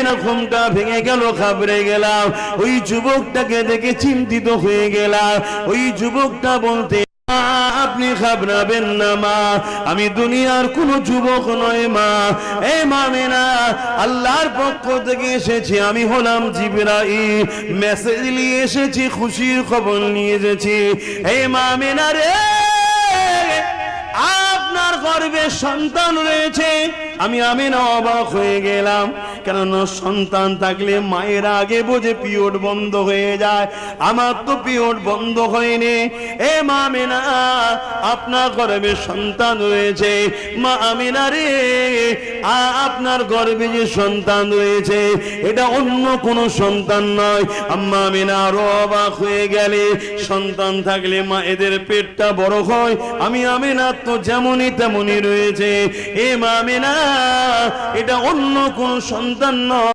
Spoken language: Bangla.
আমিনা ঘুমটা ভেঙে গেল, ঘাবড়ে গেলাম। ওই যুবকটাকে দেখে চিন্তিত হয়ে গেলাম। ওই যুবকটা বলতে, আপনি ঘাবড়াবেন না মা, আমি দুনিয়ার কোন যুবক নয় মা। এই মা আমিনা, আল্লাহর পক্ষ থেকে এসেছি, আমি হলাম জিবরাইল, মেসেজ নিয়ে এসেছি, খুশির খবর নিয়ে এসেছি। এই মা আমিনা রে, আপনার গর্ভে সন্তান রয়েছে। আমি আমিনা অবাক হয়ে গেলাম, কেননা সন্তান থাকলে মায়ের আগে বোঝে পিরিয়ড বন্ধ হয়ে যায়, আমার তো পিরিয়ড বন্ধ হয়নি। এ মা আমিনা, আপনার গর্ভে সন্তান রয়েছে। মা আমিনা রে, আপনার গর্ভে যে সন্তান রয়েছে এটা অন্য কোনো সন্তান নয়। আম্মা আমিনা আরো অবাক হয়ে গেলে, সন্তান থাকলে মা এদের পেটটা বড় হয়, আমি আমিনা তো যেমনই তেমনই রয়েছে। এ মা আমিনা, এটা অন্য কোন সন্তান নয়।